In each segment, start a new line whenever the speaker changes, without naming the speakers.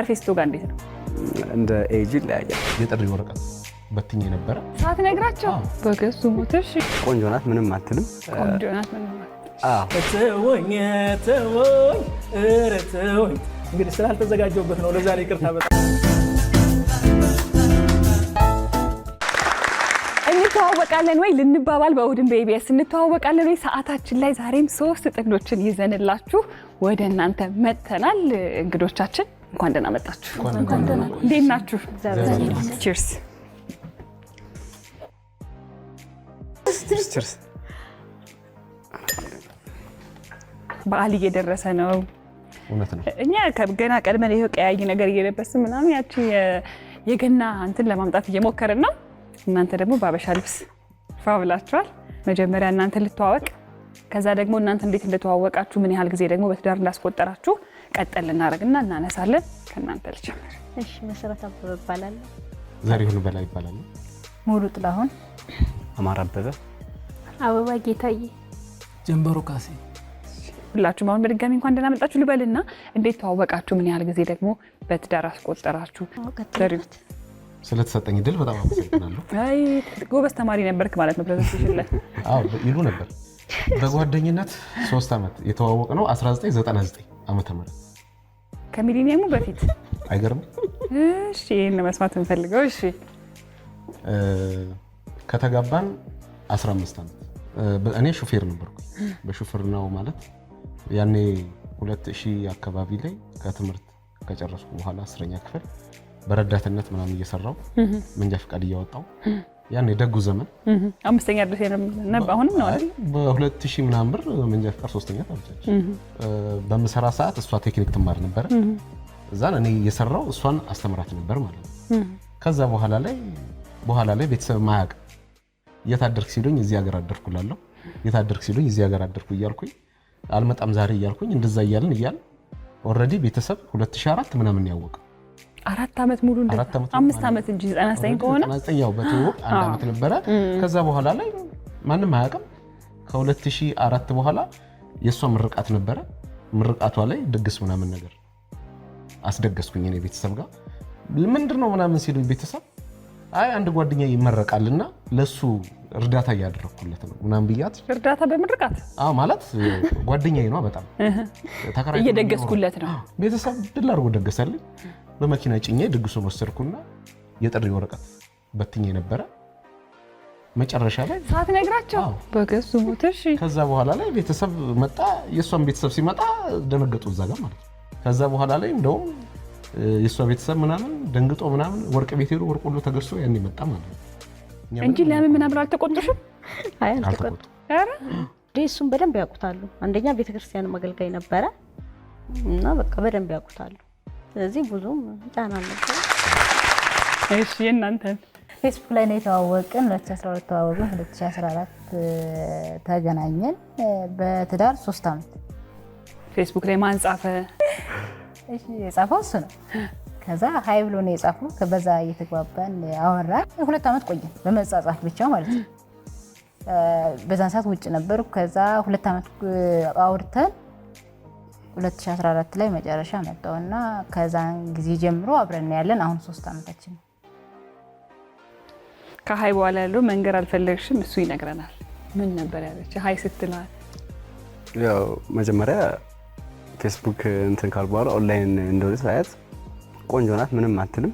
ከመርፌስቶ ጋር እንዴት ነው?
እንደ ኤጂ ላይ
የጥሪ ወረቀት በትኜ ነበር።
ሰዓት ነግራቸው በገሱ ሞተሽ
ቆንጆ ናት ምንም አትልም።
ቆንጆ ናት ምንም
ተወኝ እረተወኝ። እንግዲህ ስላልተዘጋጀሁበት ነው ለዛሬ ይቅርታ። በጣም
እንተዋወቃለን ወይ ልንባባል በእሑድን በኢቢኤስ እንተዋወቃለን ወይ ሰዓታችን ላይ ዛሬም 3 ጥቅሎችን ይዘንላችሁ ወደ እናንተ መጥተናል። እንግዶቻችን እንኳን ደህና መጣችሁ። እንዴት ናችሁ? ቺርስ
ቺርስ።
በዓል እየደረሰ ነው።
እውነት ነው።
እኛ ገና ቀድመን ይሄው ቀያይ ነገር እየለበስን ምናምን ያቺ የገና እንትን ለማምጣት እየሞከርን ነው። እናንተ ደግሞ ባበሻ ልብስ ፋብላችኋል። መጀመሪያ እናንተ ልተዋወቅ፣ ከዛ ደግሞ እናንተ እንዴት እንደተዋወቃችሁ ምን ያህል ጊዜ ደግሞ በትዳር እንዳስቆጠራችሁ ቀጠል እናደርግና እናነሳለን። ከእናንተ ልጀምር።
እሺ፣ መሰረት አበበ እባላለሁ።
ዘሪሁን በላይ ይባላል።
ሙሉ ጥላሁን።
አማራ አበበ።
አበባ ጌታዬ።
ጀንበሩ ካሴ።
ሁላችሁም አሁን በድጋሚ እንኳን ደህና መጣችሁ ልበልና እንዴት ተዋወቃችሁ? ምን ያህል ጊዜ ደግሞ በትዳር አስቆጠራችሁ? ዘሪሁን
ስለተሰጠኝ ድል በጣም አመሰግናለሁ።
አይ ጎበዝ ተማሪ ነበርክ ማለት ነው ፕሬዘንቴሽን ላይ።
አዎ ይሉ ነበር። በጓደኝነት 3 ዓመት የተዋወቅ ነው 1999 ዓመተ ምህረት
ከሚሊኒየሙ በፊት።
አይገርም?
እሺ ይሄን መስማት እንፈልገው። እሺ
ከተጋባን 15 ዓመት። እኔ ሹፌር ነበርኩ። በሹፌርናው ማለት ያኔ 2000 አካባቢ ላይ ከትምህርት ከጨረስኩ በኋላ 10ኛ ክፍል በረዳትነት ምናምን እየሰራው መንጃ ፈቃድ እያወጣው ያኔ ደጉ ዘመን
5ኛ ድረስ ነበር። አሁንም ነው አይደል?
በ2000 ምናምን ብር መንጃ ፈቃድ 3ኛ ታውጫለሽ። በመሰራ ሰዓት እሷ ቴክኒክ ትማር ነበር። እዛን እኔ እየሰራው እሷን አስተምራት ነበር ማለት ነው። ከዛ በኋላ ላይ ቤተሰብ ማያቅ የታደርክ ሲሉኝ እዚህ ሀገር አደርኩላለሁ፣ የታደርክ ሲሉኝ እዚህ ሀገር አደርኩ እያልኩኝ አልመጣም ዛሬ እያልኩኝ እንደዛ እያልን ኦልሬዲ ቤተሰብ 2004 ምናምን ያወቀ
4 ዓመት ሙሉ እንደ 5 ዓመት እንጂ 99 ከሆነ
99 ያው በትውውቅ 1 ዓመት ነበረ። ከዛ በኋላ ላይ ማንም አያውቅም። ከ2004 በኋላ የሷ ምርቃት ነበረ። ምርቃቷ ላይ ድግስ ምናምን ነገር አስደገስኩኝ እኔ ቤተሰብ ጋር። ምንድነው ምናምን ሲሉኝ ቤተሰብ አይ አንድ ጓደኛ ይመረቃልና ለሱ እርዳታ ያደረኩለት ነው ምናምን ብያት።
እርዳታ በምርቃት?
አዎ ማለት ጓደኛዬ ነው። በጣም ተከራይ
እየደገስኩለት ነው።
ቤተሰብ ድል አድርጎ ደገሰልኝ። በመኪና ጭኜ ድግሱን ወሰድኩና የጥሪ ወረቀት በትኜ ነበረ። መጨረሻ ላይ
ሰዓት ነግራቸው በገሱ ሞተሽ።
ከዛ በኋላ ላይ ቤተሰብ መጣ። የሷን ቤተሰብ ሲመጣ ደነገጡ እዛ ጋር ማለት ነው። ከዛ በኋላ ላይ እንደውም የሷ ቤተሰብ ምናምን ደንግጦ ምናምን ወርቅ ቤት ሄዶ ወርቅ ሁሉ ተገዝቶ ያኔ መጣ ማለት ነው
እንጂ ለምን ምናምን አልተቆጡሽም?
አይ አልተቆጡ።
አረ
እሱን በደንብ ያውቁታሉ። አንደኛ ቤተክርስቲያን ማገልጋይ ነበረ እና በቃ በደንብ ያውቁታሉ። ስለዚህ ብዙም ጫና ነበር።
እሺ እናንተ
ፌስቡክ ላይ ነው የተዋወቅን። 2012 ተዋወቅን፣ 2014 ተገናኘን። በትዳር 3 ዓመት።
ፌስቡክ ላይ ማን ጻፈ?
እሺ የጻፈው እሱ ነው። ከዛ ሃይ ብሎ ነው የጻፈው። ከበዛ እየተግባባን አወራን። 2 ዓመት ቆየን በመጻጻፍ ብቻ ማለት ነው። በዛን ሰዓት ውጭ ነበርኩ። ከዛ 2 ዓመት አውርተን 2014 ላይ መጨረሻ መጣውና ከዛን ጊዜ ጀምሮ አብረን ያለን አሁን 3 ዓመታችን ነው።
ከሃይ በኋላ ያለው መንገር አልፈለግሽም፣ እሱ ይነግረናል። ምን ነበር ያለች ሃይ ስትላል?
ያው መጀመሪያ ፌስቡክ እንትን ካልበኋላ ኦንላይን እንደሆነ ሳያት ቆንጆ ናት ምንም አትልም።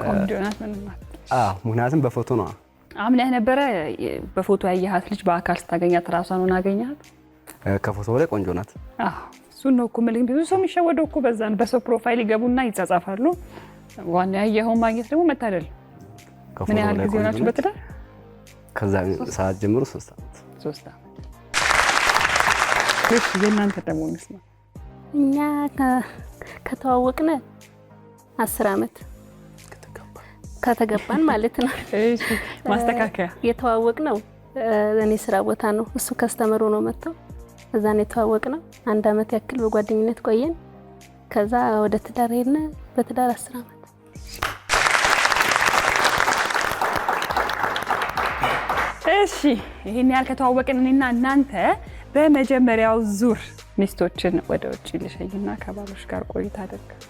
ቆንጆ ናት ምንም አትልም።
ምክንያቱም በፎቶ ነው።
አምነህ ነበረ በፎቶ ያያሃት ልጅ በአካል ስታገኛት ራሷን ሆና አገኛት?
ከፎቶ ላይ ቆንጆ ናት።
እሱን ነው እኮ የምልህ። ብዙ ሰው የሚሸወደው እኮ በዛ ነው። በሰው ፕሮፋይል ይገቡና ይጻጻፋሉ። ዋና ያየኸውን ማግኘት ደግሞ መታደል። ምን ያህል ጊዜ ሆናችሁ በትዳር?
ከዛ ሰዓት ጀምሮ 3 ዓመት።
3 ዓመት። እሺ የእናንተ ደግሞ እንስማ።
እኛ ከተዋወቅን 10 ዓመት ከተገባን ማለት ነው።
እሺ ማስተካከያ
የተዋወቅነው እኔ ስራ ቦታ ነው። እሱ ከስተመሩ ነው መጣው። እዛ ነው የተዋወቅነው። 1 ዓመት ያክል በጓደኝነት ቆየን። ከዛ ወደ ትዳር ሄድን። በትዳር 10 ዓመት።
እሺ ይሄን ያህል ከተዋወቅን እኔና እናንተ በመጀመሪያው ዙር ሚስቶችን ወደ ውጭ ልሸኝና ከባሎች ጋር ቆይታ አደርጋለሁ።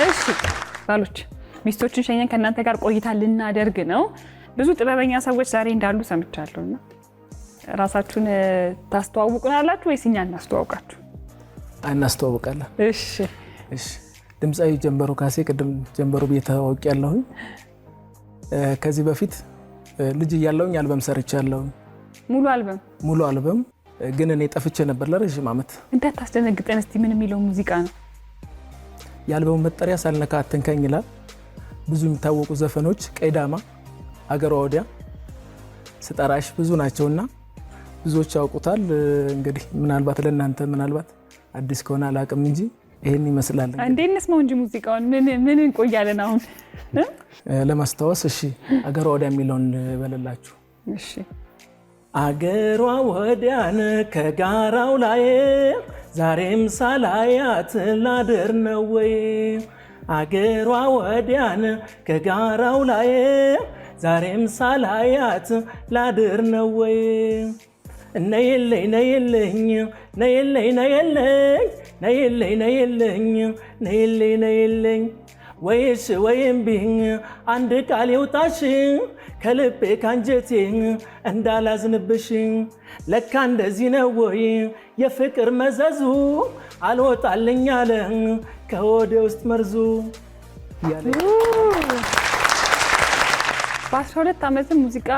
እሺ ባሎች ሚስቶችን ሸኘን ከእናንተ ጋር ቆይታ ልናደርግ ነው። ብዙ ጥበበኛ ሰዎች ዛሬ እንዳሉ ሰምቻለሁና ራሳችሁን ታስተዋውቁናላችሁ ወይስ እኛ እናስተዋውቃችሁ?
እናስተዋውቃለን።
እሺ
እሺ ድምፃዊ ጀንበሩ ካሴ፣ ቅድም ጀንበሩ ብዬ ተዋውቂያለሁኝ። ከዚህ በፊት ልጅ እያለሁኝ አልበም ሰርቻለሁኝ። ሙሉ አልበም ግን እኔ ጠፍቼ ነበር ለረጅም ዓመት።
እንዳታስደነግጠን እስቲ ምን የሚለው ሙዚቃ ነው?
የአልበሙ መጠሪያ ሳልነካ አትንካኝ ይላል። ብዙ የሚታወቁ ዘፈኖች ቀይዳማ፣ አገሯ ወዲያ፣ ስጠራሽ ብዙ ናቸውና ብዙዎች ያውቁታል። እንግዲህ ምናልባት ለእናንተ ምናልባት አዲስ ከሆነ አላውቅም እንጂ ይሄን ይመስላል።
እንዴ እንስማው እንጂ ሙዚቃውን ምን እንቆያለን አሁን
ለማስታወስ። እሺ አገሯ ወዲያ የሚለውን በለላችሁ።
እሺ
አገሯ ወዲያን ከጋራው ላይ ዛሬም ሳላያት ላድር ነው ወይ? አገሯ ወዲያን ከጋራው ላይ ዛሬም ሳላያት ላድር ነው ወይ? ነይልኝ ነይልኝ ነይልኝ ነይልኝ ነይልኝ ነይልኝ ነይልኝ ነይልኝ ወይስ ወይም ቢኝ አንድ ቃል ይውጣሽ ከልቤ ካንጀቴ እንዳላዝንብሽ። ለካ እንደዚህ ነው ወይ የፍቅር መዘዙ አልወጣልኝ አለ ከወደ ውስጥ መርዙ።
በ12 ዓመት ሙዚቃ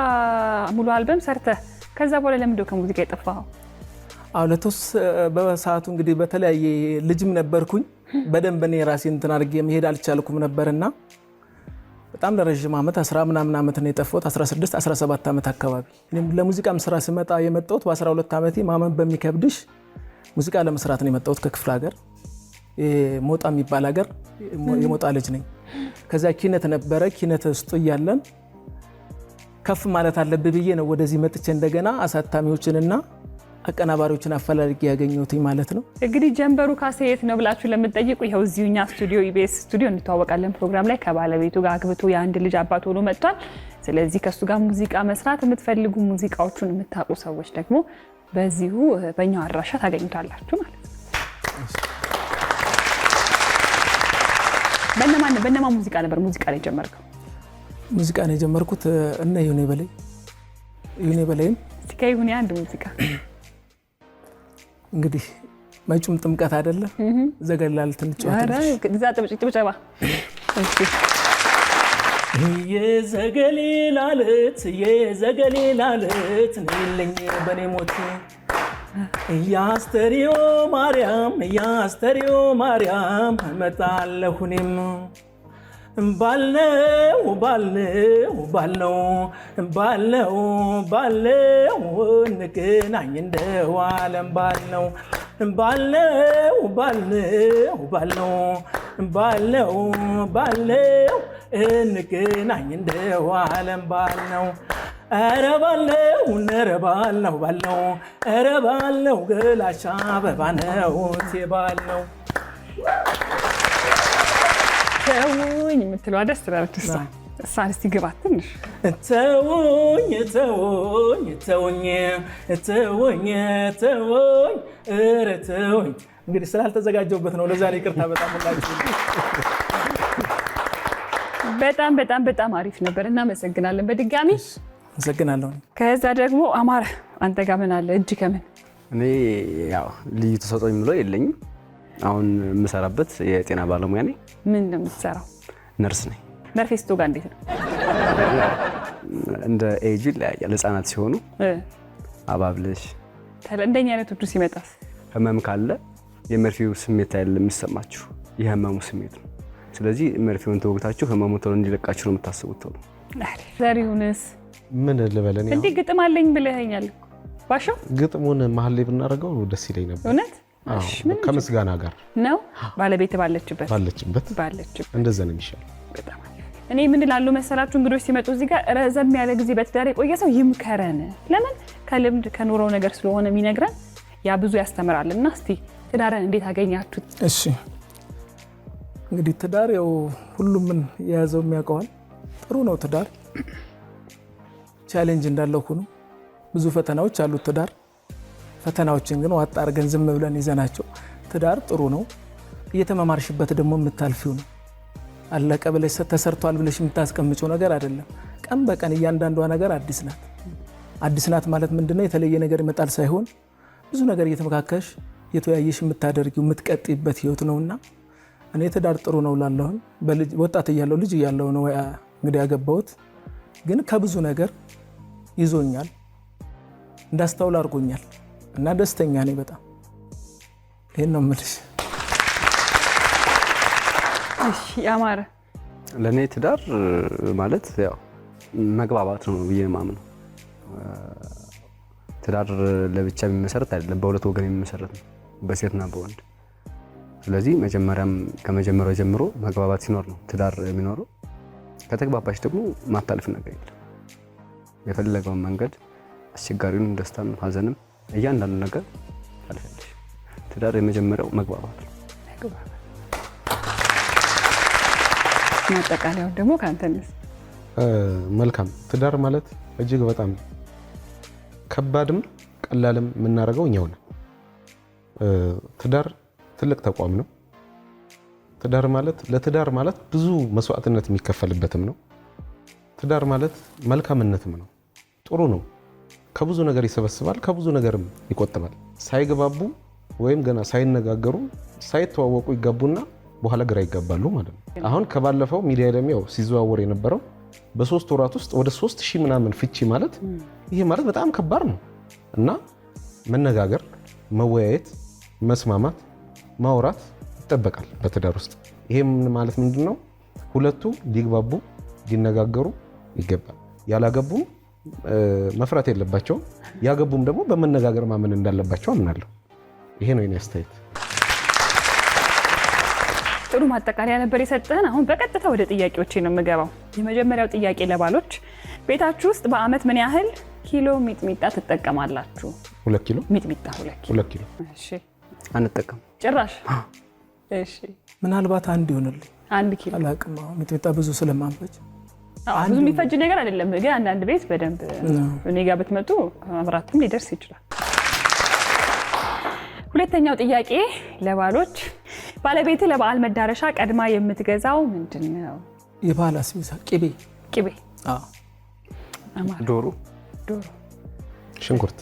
ሙሉ አልበም ሰርተህ ከዛ በኋላ ለምንድነው ከሙዚቃ የጠፋኸው?
አውለቶስ በሰዓቱ እንግዲህ በተለያየ ልጅም ነበርኩኝ። በደንብ እኔ ራሴ እንትን አድርጌ መሄድ አልቻልኩም ነበርና በጣም ለረጅም ዓመት 10 ምናምን ዓመት ነው የጠፋሁት። 16 17 ዓመት አካባቢ እኔም ለሙዚቃም ስራ ስመጣ የመጣሁት በ12 ዓመቴ ማመን በሚከብድሽ ሙዚቃ ለመስራት ነው የመጣሁት ከክፍለ ሀገር ሞጣ የሚባል ሀገር የሞጣ ልጅ ነኝ። ከዛ ኪነት ነበረ። ኪነት ውስጥ እያለን ከፍ ማለት አለብኝ ብዬ ነው ወደዚህ መጥቼ እንደገና አሳታሚዎችንና አቀናባሪዎችን አፈላልጌ ያገኘሁት ማለት ነው።
እንግዲህ ጀንበሩ ካሴ የት ነው ብላችሁ ለምትጠይቁ ይኸው እዚሁኛ ስቱዲዮ ኢቢኤስ ስቱዲዮ እንተዋወቃለን ፕሮግራም ላይ ከባለቤቱ ጋር አግብቶ የአንድ ልጅ አባት ሆኖ መጥቷል። ስለዚህ ከሱ ጋር ሙዚቃ መስራት የምትፈልጉ ሙዚቃዎቹን የምታውቁ ሰዎች ደግሞ በዚሁ በእኛው አድራሻ ታገኙታላችሁ ማለት ነው። በእነማን ሙዚቃ ነበር ሙዚቃ ላይ ጀመርከው?
ሙዚቃ ነው የጀመርኩት እነ ይሁኔ በላይም
ይሁኔ አንድ ሙዚቃ እንግዲህ
መጪውም ጥምቀት አይደለ ዘገላል ትንጫወታለች።
እዛ ጥብጨባ
የዘገሊላለት ነይልኝ በኔ ሞት ያስተሪዮ ማርያም እመጣለሁ እኔም ባልነው እንገናኝ እንደው ዓለም ባልነው እንገናኝ እንደው ዓለም ባልነው ኧረ ባልነው ገላሻ አበባ ነው ባልነው
ተውኝ የምትለዋ ደስ ትላለች። እሷን እስቲ ግባት ትንሽ
ተውኝ ኧረ ተውኝ። እንግዲህ ስላልተዘጋጀሁበት ነው ለዛሬ ይቅርታ በጣም ሁላችሁ።
በጣም አሪፍ ነበር። እናመሰግናለን በድጋሚ
አመሰግናለሁ።
ከዛ ደግሞ አማረ አንተ ጋር ምን አለ? እጅ ከምን
እኔ ያው ልዩ ተሰጥኦ የምለው የለኝም። አሁን የምሰራበት የጤና ባለሙያ ነኝ።
ምን ነው የምትሰራው?
ነርስ ነኝ።
መርፌ ስትወጋ እንዴት ነው?
እንደ ኤጅ ይለያያል። ህጻናት ሲሆኑ አባብለሽ
እንደኛ አይነቶቹ ሲመጣስ
ህመም ካለ የመርፌው ስሜት አይደለም የሚሰማችሁ፣ የህመሙ ስሜት ነው። ስለዚህ መርፌውን ተወግታችሁ ህመሙ ቶሎ እንዲለቃችሁ ነው የምታስቡት ቶሎ።
ዘሪሁንስ
ምን ልበለን?
እንዴ ግጥም አለኝ ብለኸኛል ባሻው።
ግጥሙን መሀል ላይ ብናደርገው ደስ ይለኝ ነበር።
እውነት
ከምስጋና ጋር
ነው ባለቤት ባለችበት
እንደዛ ነው የሚሻለው።
በጣም እኔ ምን እላለሁ መሰላችሁ እንግዶች ሲመጡ እዚህ ጋር ረዘም ያለ ጊዜ በትዳር የቆየ ሰው ይምከረን። ለምን ከልምድ ከኑሮ ነገር ስለሆነ የሚነግረን ያ ብዙ ያስተምራልና። እስቲ ትዳርን እንዴት አገኛችሁት?
እሺ እንግዲህ ትዳር ያው ሁሉም ምን የያዘው የሚያውቀዋል። ጥሩ ነው ትዳር። ቻሌንጅ እንዳለው ሆኖ ብዙ ፈተናዎች አሉት ትዳር። ፈተናዎችን ግን ዋጣ አድርገን ዝም ብለን ይዘናቸው ትዳር ጥሩ ነው። እየተመማርሽበት ደግሞ የምታልፊው ነው። አለቀ ብለሽ ተሰርቷል ብለሽ የምታስቀምጪው ነገር አይደለም። ቀን በቀን እያንዳንዷ ነገር አዲስ ናት። አዲስ ናት ማለት ምንድነው? የተለየ ነገር ይመጣል ሳይሆን ብዙ ነገር እየተመካከሽ የተወያየሽ የምታደርጊው የምትቀጥይበት ህይወት ነውና እኔ ትዳር ጥሩ ነው ላለሁ ወጣት እያለሁ ልጅ እያለሁ ነው እንግዲህ ያገባሁት። ግን ከብዙ ነገር ይዞኛል፣ እንዳስተውል አድርጎኛል እና ደስተኛ ነኝ በጣም። ይሄን ነው የምልሽ።
እሺ ያማረ
ለኔ ትዳር ማለት ያው መግባባት ነው ብዬ ማምነው። ትዳር ለብቻ የሚመሰረት አይደለም፣ በሁለት ወገን የሚመሰረት ነው፣ በሴትና በወንድ። ስለዚህ ከመጀመሪያው ጀምሮ መግባባት ሲኖር ነው ትዳር የሚኖረው። ከተግባባሽ ደግሞ ማታለፍ ነገር የለም። የፈለገውን መንገድ አስቸጋሪውን፣ ደስታን፣ ሀዘንም እያንዳንዱ ነገር ታልፋለሽ። ትዳር የመጀመሪያው መግባባት ነው።
ማጠቃለያው ደግሞ ካንተንስ?
መልካም ትዳር ማለት እጅግ በጣም ከባድም ቀላልም የምናደርገው እኛው ነን። ትዳር ትልቅ ተቋም ነው። ትዳር ማለት ለትዳር ማለት ብዙ መስዋዕትነት የሚከፈልበትም ነው። ትዳር ማለት መልካምነትም ነው። ጥሩ ነው። ከብዙ ነገር ይሰበስባል፣ ከብዙ ነገርም ይቆጥባል። ሳይግባቡ ወይም ገና ሳይነጋገሩ ሳይተዋወቁ ይጋቡና በኋላ ግራ ይጋባሉ ማለት ነው። አሁን ከባለፈው ሚዲያ ለሚያው ሲዘዋወር የነበረው በ3 ወራት ውስጥ ወደ 3000 ምናምን ፍቺ ማለት ይሄ ማለት በጣም ከባድ ነው እና መነጋገር፣ መወያየት፣ መስማማት፣ ማውራት ይጠበቃል በትዳር ውስጥ። ይሄ ማለት ምንድነው? ሁለቱ ሊግባቡ ሊነጋገሩ ይገባል። ያላገቡም መፍራት የለባቸውም፣ ያገቡም ደግሞ በመነጋገር ማመን እንዳለባቸው አምናለሁ። ይሄ ነው የኔ አስተያየት።
ጥሩ ማጠቃለያ ነበር የሰጠህን። አሁን በቀጥታ ወደ ጥያቄዎቼ ነው የምገባው። የመጀመሪያው ጥያቄ ለባሎች፣ ቤታችሁ ውስጥ በአመት ምን ያህል ኪሎ ሚጥሚጣ ትጠቀማላችሁ?
2 ኪሎ
ሚጥሚጣ። 2 ኪሎ። እሺ።
አንጠቀም
ጭራሽ? እሺ።
ምናልባት አንድ ይሆንልኝ።
1 ኪሎ
አላቅም። ሚጥሚጣ ብዙ ስለማንፈጅ
ብዙ የሚፈጅ ነገር አይደለም፣ ግን አንዳንድ ቤት በደንብ እኔ ጋር ብትመጡ መብራትም ሊደርስ ይችላል። ሁለተኛው ጥያቄ ለባሎች፣ ባለቤት ለበዓል መዳረሻ ቀድማ የምትገዛው ምንድነው?
የበዓል አስቤዛ ቅቤ።
ቅቤ።
አዎ።
ዶሮ።
ሽንኩርት።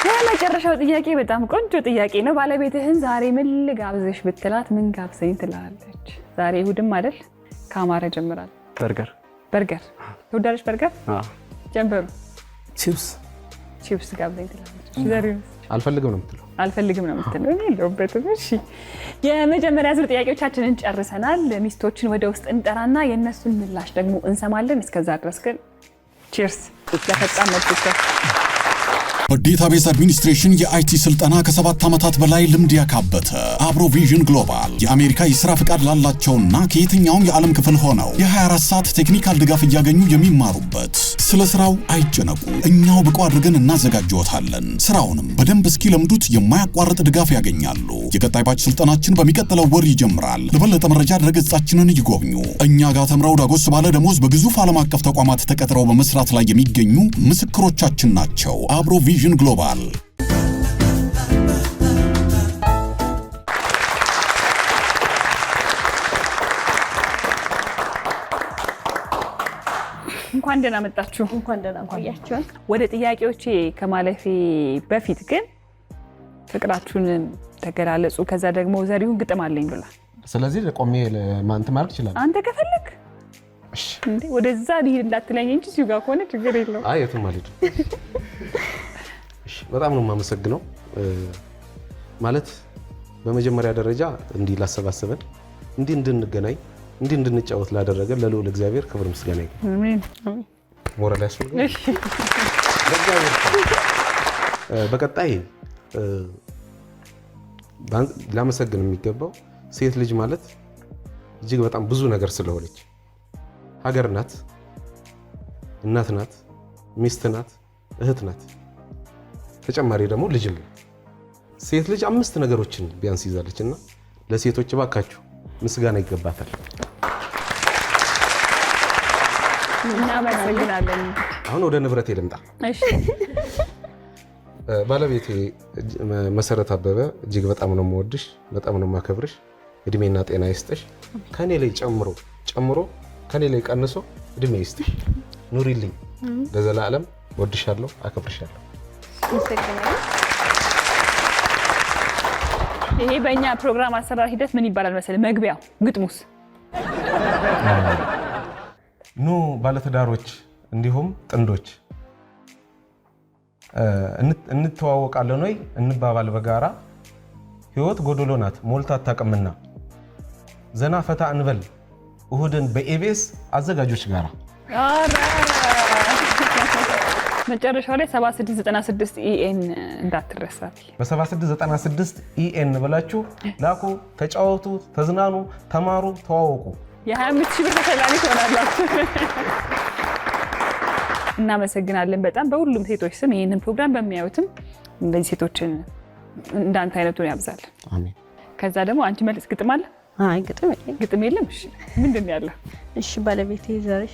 የመጨረሻው ጥያቄ በጣም ቆንጆ ጥያቄ ነው። ባለቤትህን ዛሬ ምን ልጋብዝሽ ብትላት ምን ጋብዘኝ ትላለች? ዛሬ እሑድም አይደል? ከአማረ ጀምራል። በርገር ትወዳለች? በርገር። ጀምበሩ ቺፕስ ጋብዘኝ ትላለች።
አልፈልግም ነው የምትለው?
አልፈልግም ነው የምትለው። እኔ የለሁበትም። እሺ፣ የመጀመሪያ ዙር ጥያቄዎቻችንን ጨርሰናል። ሚስቶችን ወደ ውስጥ እንጠራና የእነሱን ምላሽ ደግሞ እንሰማለን። እስከዛ ድረስ ግን ቺርስ ለፈጣን መልሶች።
በዴታቤዝ አድሚኒስትሬሽን የአይቲ ስልጠና ከ7 ዓመታት በላይ ልምድ ያካበተ አብሮቪዥን ግሎባል የአሜሪካ የሥራ ፍቃድ ላላቸውና ከየትኛውም የዓለም ክፍል ሆነው የ24 ሰዓት ቴክኒካል ድጋፍ እያገኙ የሚማሩበት። ስለ ስራው አይጨነቁ፣ እኛው ብቁ አድርገን እናዘጋጅዎታለን። ስራውንም በደንብ እስኪለምዱት የማያቋርጥ ድጋፍ ያገኛሉ። የቀጣይ ባች ስልጠናችን በሚቀጥለው ወር ይጀምራል። ለበለጠ መረጃ ድረገጻችንን ይጎብኙ። እኛ ጋር ተምረው ዳጎስ ባለ ደሞዝ በግዙፍ ዓለም አቀፍ ተቋማት ተቀጥረው በመስራት ላይ የሚገኙ ምስክሮቻችን ናቸው። አብሮቪዥን ግሎባል።
እንኳን ደህና መጣችሁ።
እንኳን ደህና ቆያችሁ።
ወደ ጥያቄዎቼ ከማለፌ በፊት ግን ፍቅራችሁን ተገላለጹ። ከዛ ደግሞ ዘሪሁን ግጥም አለኝ ብሏል።
ስለዚህ ቆሜ ለማንተ ማድረግ ይችላል።
አንተ ከፈለክ እንዴ ወደዛ ልሂድ እንዳትለኝ እንጂ እዚሁ ጋር ከሆነ ችግር የለውም።
አይ የትም አልሄድም። እሺ፣ በጣም ነው የማመሰግነው። ማለት በመጀመሪያ ደረጃ እንዲህ ላሰባሰበን፣ እንዲህ እንድንገናኝ፣ እንዲህ እንድንጫወት ላደረገን ለልዑል እግዚአብሔር ክብር ምስጋና ይሁን።
አሜን።
ሞራል ያስፈልጋል። በቀጣይ ላመሰግን የሚገባው ሴት ልጅ ማለት እጅግ በጣም ብዙ ነገር ስለሆነች ሀገር ናት፣ እናት ናት፣ ሚስት ናት፣ እህት ናት፣ ተጨማሪ ደግሞ ልጅም ናት። ሴት ልጅ 5 ነገሮችን ቢያንስ ይዛለች እና ለሴቶች እባካችሁ ምስጋና ይገባታል።
እናመሰግናለን።
አሁን ወደ ንብረቴ ልምጣ።
እሺ፣
ባለቤቴ መሰረት አበበ እጅግ በጣም ነው የምወድሽ፣ በጣም ነው የማከብርሽ። እድሜና ጤና ይስጥሽ። ከኔ ላይ ጨምሮ ከኔ ላይ ቀንሶ እድሜ ይስጥሽ። ኑሪልኝ ለዘላለም። ወድሻለሁ፣ አከብርሻለሁ።
ይሄ በእኛ ፕሮግራም አሰራር ሂደት ምን ይባላል መሰለህ? መግቢያው ግጥሙስ
ኑ ባለትዳሮች እንዲሁም ጥንዶች እንተዋወቃለን ወይ እንባባል በጋራ ህይወት ጎዶሎ ናት ሞልታ አታውቅምና ዘና ፈታ እንበል እሁድን በኢቢኤስ አዘጋጆች ጋራ።
መጨረሻው ላይ 7696 ኢኤን እንዳትረሳት።
በ7696 ኢኤን ብላችሁ ላኩ፣ ተጫወቱ፣ ተዝናኑ፣ ተማሩ፣ ተዋወቁ።
የ25 ሺህ ብር ተሸላሚ ትሆናላችሁ። እናመሰግናለን በጣም በሁሉም ሴቶች ስም ይህንን ፕሮግራም በሚያዩትም እንደዚህ ሴቶችን እንዳንተ አይነቱን ያብዛልን።
አሜን።
ከዛ ደግሞ አንቺ መልስ ግጥም አለ?
አይ
ግጥም የለም። እሺ ምንድን ያለው?
እሺ ባለቤቴ ዘርሽ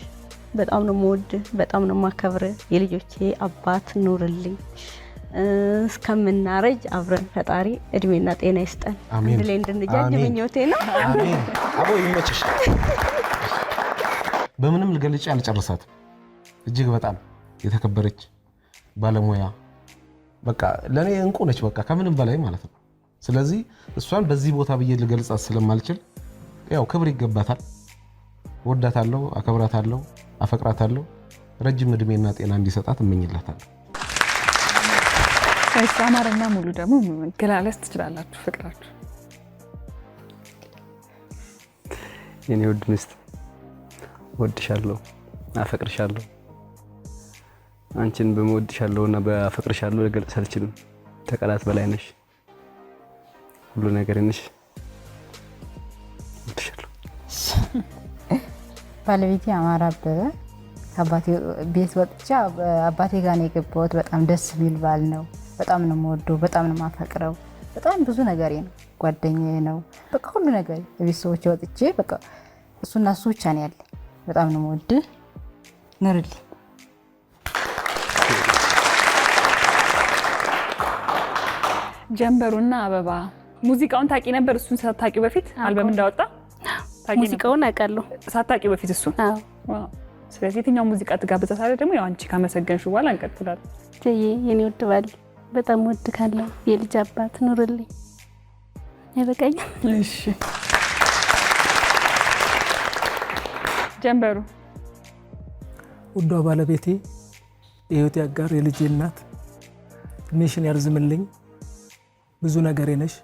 በጣም ነው የምወድ፣ በጣም ነው የማከብር። የልጆቼ አባት ኑርልኝ፣ እስከምናረጅ አብረን ፈጣሪ እድሜና ጤና ይስጠን። አንድ ላይ እንድንጃጅ ምኞቴ ነው።
አሜን። አቦ ይመችሽ። በምንም ልገልጽ አልጨርሳትም። እጅግ በጣም የተከበረች ባለሙያ በቃ ለኔ እንቁ ነች፣ በቃ ከምንም በላይ ማለት ነው። ስለዚህ እሷን በዚህ ቦታ ብዬ ልገልጻት ስለማልችል ያው ክብር ይገባታል። ወዳታለሁ፣ አከብራታለሁ፣ አፈቅራታለሁ። ረጅም እድሜና ጤና እንዲሰጣት እመኝላታለሁ።
እሺ አማርኛ ሙሉ ደግሞ ገላለጽ ትችላላችሁ ፍቅራችሁ።
የኔ ውድ ሚስት ወድሻለሁ፣ አፈቅርሻለሁ። አንቺን በመወድሻለሁና በአፈቅርሻለሁ ልገልጽ አልችልም። ከቃላት በላይ ነሽ፣ ሁሉ ነገር ነሽ። ወድሻለሁ።
ባለቤቴ አማራ አበበ። ከአባቴ ቤት ወጥቼ አባቴ ጋር ነው የገባሁት። በጣም ደስ የሚል ባል ነው። በጣም ነው የምወደው፣ በጣም ነው የማፈቅረው። በጣም ብዙ ነገሬ ነው፣ ጓደኛዬ ነው፣ በቃ ሁሉ ነገር። ቤተሰቦቼ ወጥቼ በቃ እሱና እሱ ብቻ ነው ያለኝ። በጣም ነው የምወድህ፣ ኑርልኝ።
ጀንበሩና አበባ ሙዚቃውን ታቂ ነበር? እሱን ሳታቂው በፊት አልበም እንዳወጣ
ሙዚቃውን አውቃለሁ።
ሳታቂው በፊት እሱን?
አዎ።
ዋው። ስለዚህ የትኛው ሙዚቃ ትጋብዛታለህ? ደግሞ ያው አንቺ ካመሰገንሽ በኋላ እንቀጥላለን።
የኔ ውድ ባል በጣም ወድካለሁ፣ የልጅ አባት ኑርልኝ። አይበቃኝ?
እሺ ጀንበሩ።
ውዷ ባለቤቴ፣ የህይወቴ አጋር፣ የልጄ እናት፣ እድሜሽን ያርዝምልኝ። ብዙ ነገሬ ነሽ፣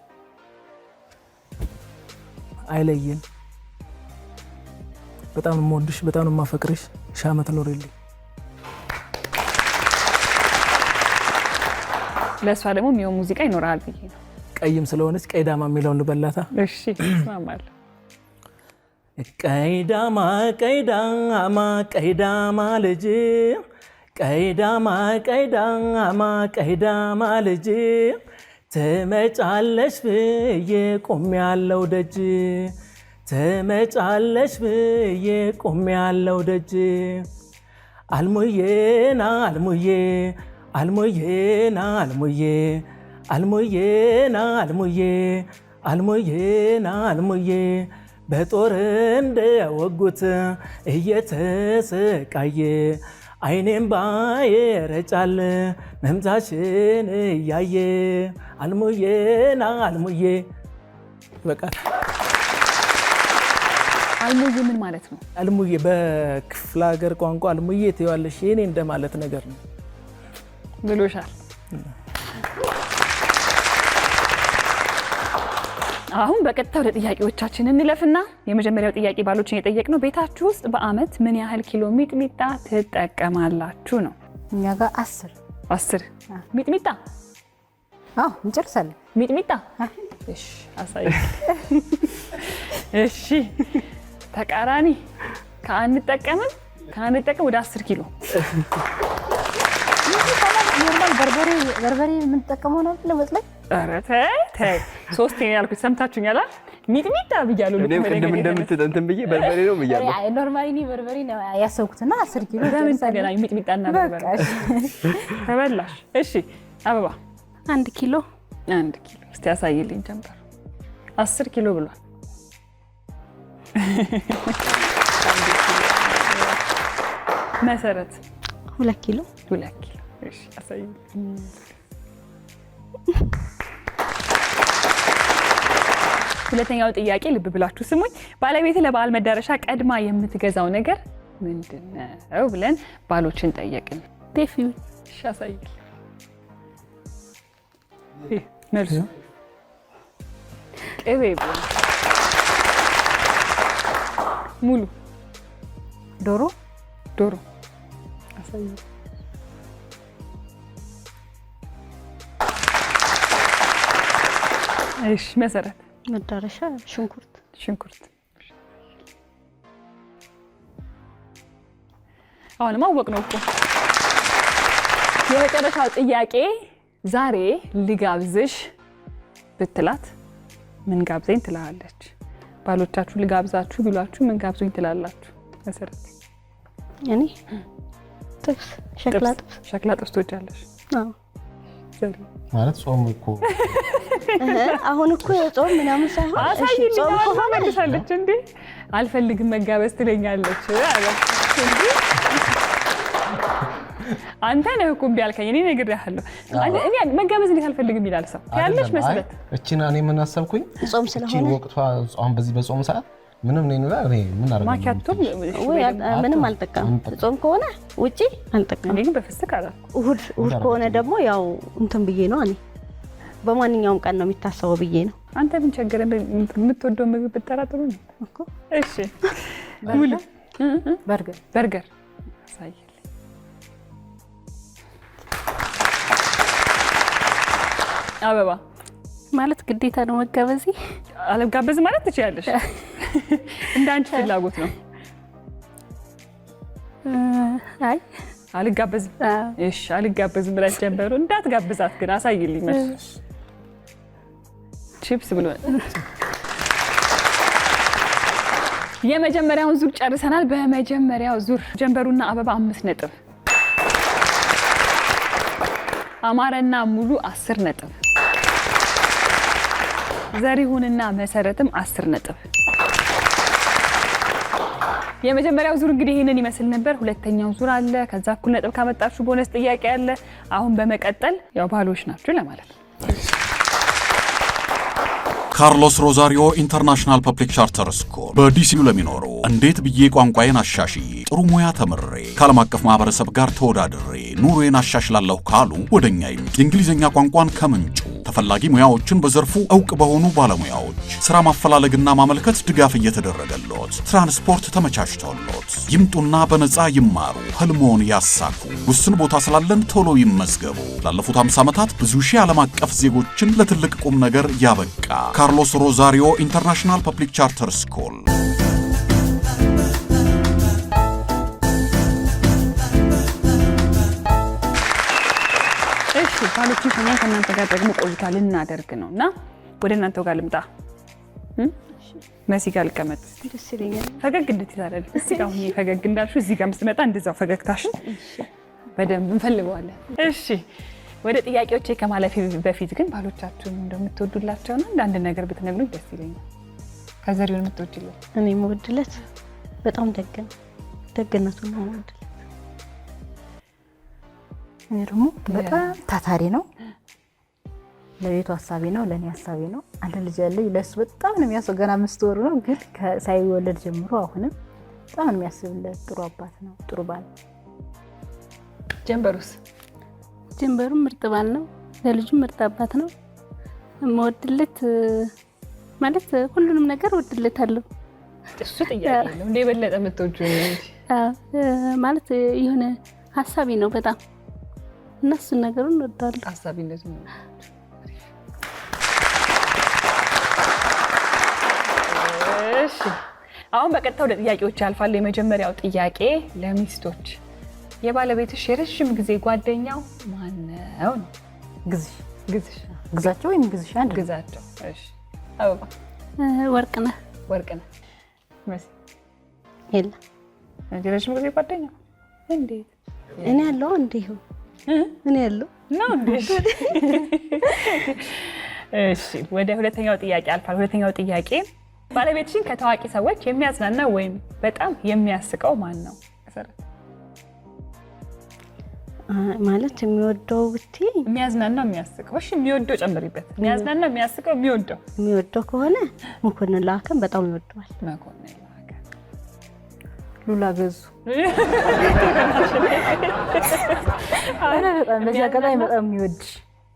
አይለየን። በጣም ነው የምወድሽ፣ በጣም ነው የማፈቅርሽ። ሺህ ዓመት ኖርልኝ።
ለእሷ ደግሞ የሚሆን ሙዚቃ ይኖራል ብዬ ነው።
ቀይም ስለሆነች ቀይ ዳማ የሚለውን ልበላታ።
እሺ እስማማለሁ።
ቀይ ዳማ ቀይ ዳማ ቀይ ዳማ ልጅ፣ ቀይ ዳማ ቀይ ዳማ ቀይ ዳማ ልጅ፣ ትመጫለሽ ብዬ ቆሜያለሁ ደጅ፣ ትመጫለሽ ብዬ ቆሜያለሁ ደጅ። አልሙዬና አልሙዬ አልሙዬና አልሙዬ አልሙዬና አልሙዬ አልሙዬና አልሙዬ፣ በጦር እንደወጉት እየተሰቃየ አይኔም ባየ ረጫል መምዛሽን እያየ። አልሙዬና አልሙዬ። በቃ
አልሙዬ ምን ማለት ነው?
አልሙዬ በክፍለ ሀገር ቋንቋ አልሙዬ ትይዋለሽ፣ የኔ እንደማለት ነገር ነው
ብሎሻል። አሁን በቀጥታ ወደ ጥያቄዎቻችን እንለፍና የመጀመሪያው ጥያቄ ባሎችን የጠየቅነው ቤታችሁ ውስጥ በአመት ምን ያህል ኪሎ ሚጥሚጣ ትጠቀማላችሁ ነው።
እኛ ጋር 10
ሚጥሚጣ።
አዎ እንጨርሳለን።
ሚጥሚጣ። እሺ አሳይ። እሺ ተቃራኒ ከአንጠቀም ወደ 10 ኪሎ።
ኖርማል በርበሬ የምንጠቀመው ነው ለመጥለቅ።
ኧረ ተይ 3 ነው ያልኩት፣ ሰምታችሁኛል? ሚጥሚጣ ብያለሁ።
እኔም ቅድም እንደምትጠንትን ብዬ በርበሬ ነው ብያለሁ።
ኖርማሊ እኔ በርበሬ ነው ያሰብኩትና 10 ኪሎ
ለምን ተገናኙ? ሚጥሚጣና በርበሬ ተበላሽ። እሺ አበባ
1 ኪሎ።
1 ኪሎ። እስቲ ያሳይልኝ ጀንበር። 10 ኪሎ ብሏል። መሰረት
2 ኪሎ
2 ኪሎ። እሺ አሳይ። ሁለተኛው ጥያቄ ልብ ብላችሁ ስሙኝ። ባለቤት ለበዓል መዳረሻ ቀድማ የምትገዛው ነገር ምንድነው ብለን ባሎችን ጠየቅን።
ጤፍ ይሁን።
እሺ አሳይ። መልሱ ቅቤ ቢሆን። ሙሉ
ዶሮ
ዶሮ አሳይ። እሺ መሰረት
መዳረሻ ሽንኩርት
ሽንኩርት። አሁንማ አወቅነው እኮ። የመጨረሻው ጥያቄ ዛሬ ልጋብዝሽ ብትላት ምን ጋብዘኝ ትላለች? ባሎቻችሁ ልጋብዛችሁ ቢሏችሁ ምን ጋብዙኝ ትላላችሁ? መሰረት
እኔ ጥብስ፣ ሸክላ ጥብስ።
ሸክላ ጥብስ ትወጃለሽ?
አዎ።
ማለት ጾም እኮ
አሁን እኮ ጾም ምናምን ሳይሆን እሺ ጾም
ጾም መልሳለች እንዴ? አልፈልግም መጋበዝ ትለኛለች አለ እንዴ? አንተ ነህ እኮ እምቢ አልከኝ። እኔ ነግሬሃለሁ። እኔ መጋበዝ እንዴት አልፈልግም ይላል ሰው ያለሽ መስለት።
እቺና እኔ ምን አሰብኩኝ?
ጾም
እቺ
ስለሆነ
ወቅቷ አሁን በዚህ በጾም ሰዓት ምንም ነኝ ነው እኔ ምን አደረገ?
ማኪያቶ
ወይ ምንም አልጠቀም። ጾም ከሆነ ውጪ አልጠቀም።
እኔ ግን በፍስክ አላልኩ።
እሁድ ከሆነ ደግሞ ያው እንትን ብዬ ነው እኔ በማንኛውም ቀን ነው የሚታሰበው ብዬ ነው።
አንተ ምን ቸገረ? የምትወደው ምግብ ብትጠራጥሩ ነው
እኮ።
እሺ ሙሉ
በርገር
በርገር አሳይልኝ። አበባ
ማለት ግዴታ ነው መጋበዝ?
አልጋበዝ ማለት ትችያለሽ። እንዳንቺ ፍላጎት ነው።
አይ
አልጋበዝም። እሺ አልጋበዝም ብለሽ ጀምበሩ እንዳትጋብዛት ግን አሳይልኝ። መች ቺፕስ ብሎ የመጀመሪያውን ዙር ጨርሰናል። በመጀመሪያው ዙር ጀንበሩና አበባ 5 ነጥብ፣ አማረና ሙሉ 10 ነጥብ፣ ዘሪሁንና መሰረትም 10 ነጥብ። የመጀመሪያው ዙር እንግዲህ ይሄንን ይመስል ነበር። ሁለተኛው ዙር አለ። ከዛ እኩል ነጥብ ካመጣችሁ ቦነስ ጥያቄ አለ። አሁን በመቀጠል ያው ባሎች ናችሁ ለማለት ነው።
ካርሎስ ሮዛሪዮ ኢንተርናሽናል ፐብሊክ ቻርተር ስኩል በዲሲዩ ለሚኖሩ እንዴት ብዬ ቋንቋዬን አሻሽዬ ጥሩ ሙያ ተምሬ ከዓለም አቀፍ ማህበረሰብ ጋር ተወዳድሬ ኑሮዬን አሻሽላለሁ ካሉ ወደኛ ይምጡ። የእንግሊዝኛ ቋንቋን ከምንጩ ተፈላጊ ሙያዎችን በዘርፉ እውቅ በሆኑ ባለሙያዎች ስራ ማፈላለግና ማመልከት ድጋፍ እየተደረገሎት፣ ትራንስፖርት ተመቻችቶሎት ይምጡና በነፃ ይማሩ፣ ህልሞን ያሳኩ። ውስን ቦታ ስላለን ቶሎ ይመዝገቡ። ላለፉት 50 ዓመታት ብዙ ሺህ ዓለም አቀፍ ዜጎችን ለትልቅ ቁም ነገር ያበቃ ካርሎስ ሮዛሪዮ ኢንተርናሽናል ፐብሊክ ቻርተር ስኩል።
እሺ ባሎችን ሸኛን ከእናንተ ጋር ደግሞ ቆይታ ልናደርግ ነው እና ወደ እናንተው ጋር ልምጣ። መሲ ጋር ልቀመጥ።
ደስ ይለኛል።
ፈገግ እንድትይዛለል እስቲ ጋር ሁኚ። ፈገግ እንዳልሽው እዚህ ጋር ስትመጣ እንደዛው ፈገግታሽን በደንብ እንፈልገዋለን። እሺ ወደ ጥያቄዎቼ ከማለፌ በፊት ግን ባሎቻችሁን እንደምትወዱላቸው ነው አንድ ነገር ብትነግሩኝ ደስ ይለኛል። ከዘሪሁን የምትወጂለት?
እኔ የምወድለት በጣም ደግነቱን ነው የምወድለት።
እኔ ደግሞ በጣም ታታሪ ነው። ለቤቱ ሀሳቢ ነው፣ ለኔ ሀሳቢ ነው። አንድ ልጅ ያለኝ ለሱ በጣም ነው የሚያስበው። ገና 5 ወሩ ነው፣ ግን ሳይወለድ ጀምሮ አሁንም በጣም ነው የሚያስብለት። ጥሩ አባት ነው፣ ጥሩ ባል።
ጀንበሩስ?
ጀንበሩም ምርጥ ባል ነው፣ ለልጁም ምርጥ አባት ነው። የምወድለት ማለት ሁሉንም ነገር እወድለታለሁ።
እሱ ጥያቄ ነው እንደ የበለጠ የምትወጂው ነው እንጂ
ማለት የሆነ ሀሳቢ ነው በጣም እና እሱን ነገሩን እወዳለሁ።
ሀሳቢነቱ ነው። እሺ አሁን በቀጥታ ወደ ጥያቄዎች ያልፋሉ። የመጀመሪያው ጥያቄ ለሚስቶች፣ የባለቤትሽ የረጅም ጊዜ ጓደኛው ማነው ነው? ግዝሽ
ግዛቸው ወይም ግዝሽ? አንድ
ግዛቸው። እሺ አበባ?
ወርቅነህ
መሲ?
የለም
የረጅም ጊዜ ጓደኛው እንዴት?
እኔ ያለው እንዴው እኔ ያለው
ነው እንዴ? እሺ ወደ ሁለተኛው ጥያቄ አልፋል። ሁለተኛው ጥያቄ ባለቤትሽን ከታዋቂ ሰዎች የሚያዝናና ወይም በጣም የሚያስቀው ማን ነው?
ማለት የሚወደው ብቲ
የሚያዝናናው የሚያስቀው። እሺ የሚወደው ጨምሪበት። የሚያዝናናው የሚያስቀው የሚወደው
ከሆነ መኮንን ላከን በጣም ይወደዋል።
መኮንን ላከን።
ሉላ ገዙ በዚህ አጋጣሚ በጣም የሚወድሽ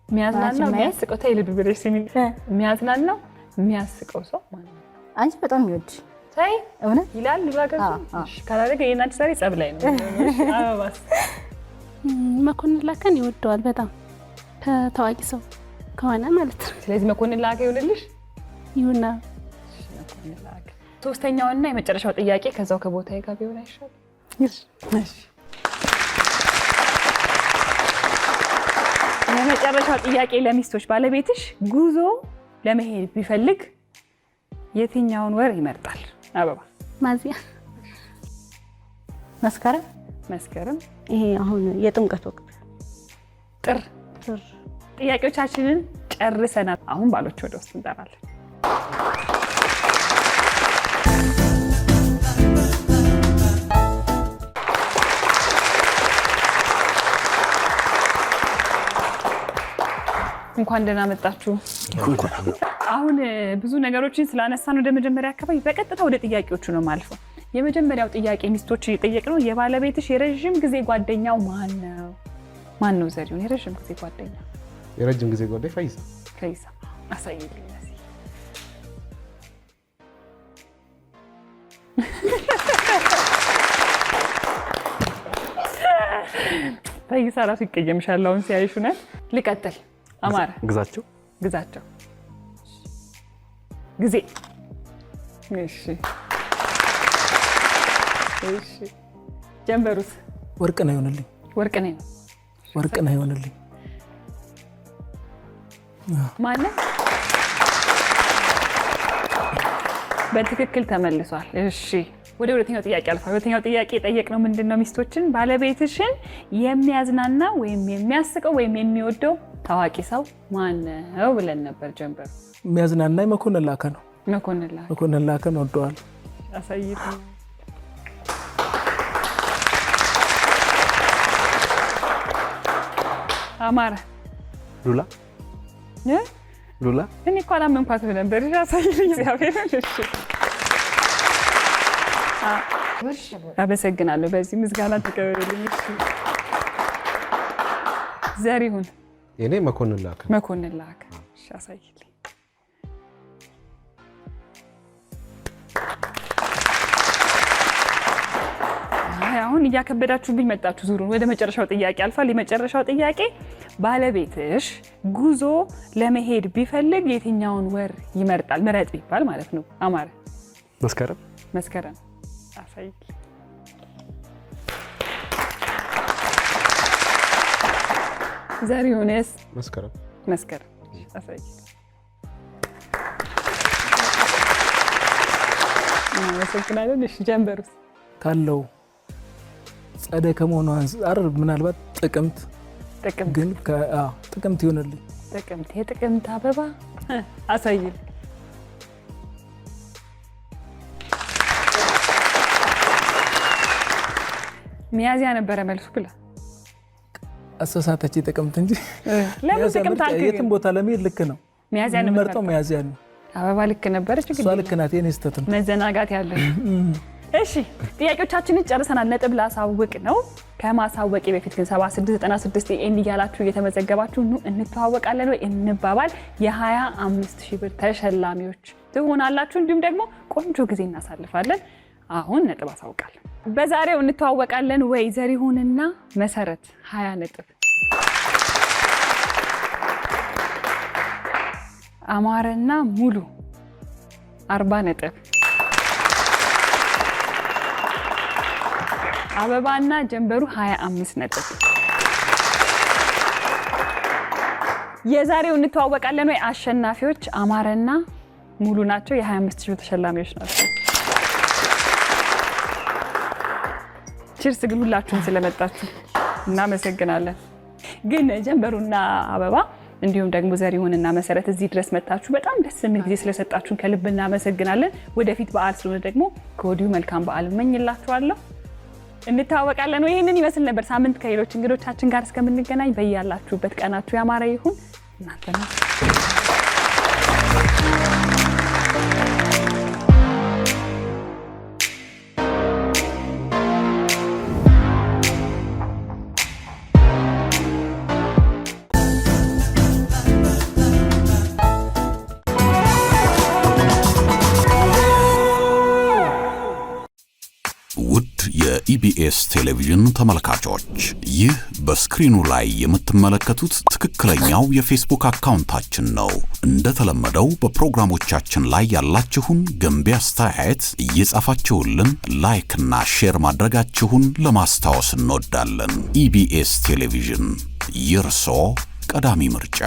የሚያዝናናው የሚያስቀው ተይ ልብ ብለሽ ስሚ። የሚያዝናናው የሚያስቀው ሰው ማለት ነው።
አንቺ በጣም የሚወድሽ
ተይ
እውነት
ይላል ሉላ ገዙ። እሺ ካላደረገ የእናንተ ዛሬ ጸብ ላይ ነው። እሺ አበባስ?
መኮንን ላከን ይወደዋል በጣም ከታዋቂ ሰው ከሆነ ማለት ነው።
ስለዚህ መኮንን ላከ ይሆንልሽ
ይሁና።
መኮንን ላከ። ሶስተኛውና የመጨረሻው ጥያቄ ከዛው ከቦታዬ ጋር ቢሆን አይሻልም? እሺ የመጨረሻው ጥያቄ ለሚስቶች፣ ባለቤትሽ ጉዞ ለመሄድ ቢፈልግ የትኛውን ወር ይመርጣል? አበባ?
ሚያዝያ።
መስከረም።
ይሄ አሁን የጥምቀት ወቅት
ጥር። ጥያቄዎቻችንን ጨርሰናል። አሁን ባሎች ወደ ውስጥ እንጠራለን። እንኳን ደህና መጣችሁ። አሁን ብዙ ነገሮችን ስላነሳን ወደ መጀመሪያ አካባቢ በቀጥታ ወደ ጥያቄዎቹ ነው ማልፈው። የመጀመሪያው ጥያቄ ሚስቶች እየጠየቅነው የባለቤትሽ የረጅም ጊዜ ጓደኛው ማን ነው? ማን ነው ዘሪሁን? የረጅም ጊዜ ጓደኛ ፈይሳ። አሳይልኝ። ፈይሳ ራሱ ይቀየምሻል አሁን ሲያይሽ። እውነት ልቀጥል? አማረ? ግዛቸው። ጊዜ። እሺ ጀንበሩስ?
ወርቅነህ ይሆንልኝ።
ወርቅነህ
ይሆንልኝ።
ማለት በትክክል ተመልሷል። እሺ ወደ ሁለተኛው ጥያቄ አልፋለሁ። ሁለተኛው ጥያቄ የጠየቅነው ምንድነው? ሚስቶችን ባለቤትሽን የሚያዝናና ወይም የሚያስቀው ወይም የሚወደው ታዋቂ ሰው ማን ነው ብለን ነበር። ጀንበሩ?
የሚያዝናናኝ መኮንን ላከ ነው።
መኮንን
ላከን ወደዋለሁ።
አሳይት። አማረ? ሉላ። እኔ እኮ አላመንኳትም ነበር። አሳይልኝ እግዚአብሔር። እሺ አመሰግናለሁ። በዚህ ምስጋና ተቀበሉልኝ። ዘሪሁን?
እኔ መኮንን ላከ።
እሺ አሳይልኝ። አሁን እያከበዳችሁብኝ መጣችሁ። ዙሩን ወደ መጨረሻው ጥያቄ አልፋል። የመጨረሻው ጥያቄ ባለቤትሽ ጉዞ ለመሄድ ቢፈልግ የትኛውን ወር ይመርጣል? ምረጥ ቢባል ማለት ነው። አማረ? መስከረም። አሳይልኝ። ዘሪሁንስ? መስከረም። አሳይልኝ። አመሰግናለሁ። እሺ ጀንበሩስ?
ካለው ጸደይ ከመሆኑ አንፃር ምናልባት ጥቅምት ግን ጥቅምት ይሆንልኝ።
የጥቅምት አበባ። አሳይልኝ። ሚያዝያ ነበረ መልሱ ብላ
አሳሳተች። ጥቅምት እንጂ
ለምን ጥቅምት አልክ?
የትም ቦታ ለመሄድ ልክ ነው።
ሚያዝያ ነው
የምመርጠው። ሚያዝያ ነው።
አበባ ልክ ነበረች።
እሷ ልክ ናት። የኔ ስህተት ነው።
መዘናጋት ያለ። እሺ ጥያቄዎቻችንን ጨርሰናል። ነጥብ ላሳውቅ ነው። ከማሳወቂ በፊት ግን 7696 ኤን እያላችሁ እየተመዘገባችሁ ኑ እንተዋወቃለን ወይ እንባባል። የ25000 ብር ተሸላሚዎች ትሆናላችሁ። እንዲሁም ደግሞ ቆንጆ ጊዜ እናሳልፋለን። አሁን ነጥብ አሳውቃለሁ። በዛሬው እንተዋወቃለን ወይ ዘሪሁንና መሰረት 20 ነጥብ፣ አማረና ሙሉ 40 ነጥብ፣ አበባና ጀንበሩ 25 ነጥብ። የዛሬው እንተዋወቃለን ወይ አሸናፊዎች አማረና ሙሉ ናቸው። የ25000 ተሸላሚዎች ናቸው። ቺርስ ግን ሁላችሁም ስለመጣችሁ እናመሰግናለን። ግን ጀንበሩና አበባ እንዲሁም ደግሞ ዘሪሁንና መሰረት እዚህ ድረስ መጣችሁ በጣም ደስ የሚል ጊዜ ስለሰጣችሁን ከልብ እናመሰግናለን። ወደፊት በዓል ስለሆነ ደግሞ ከወዲሁ መልካም በዓል እመኝላችኋለሁ። እንታወቃለን። ይሄንን ይመስል ነበር። ሳምንት ከሌሎች እንግዶቻችን ጋር እስከምንገናኝ በያላችሁበት ቀናችሁ ያማረ ይሁን። እናንተ ነው
የኢቢኤስ ቴሌቪዥን ተመልካቾች ይህ በስክሪኑ ላይ የምትመለከቱት ትክክለኛው የፌስቡክ አካውንታችን ነው። እንደተለመደው በፕሮግራሞቻችን ላይ ያላችሁን ገንቢ አስተያየት እየጻፋችሁልን ላይክ እና ሼር ማድረጋችሁን ለማስታወስ እንወዳለን። ኢቢኤስ ቴሌቪዥን የርሶ ቀዳሚ ምርጫ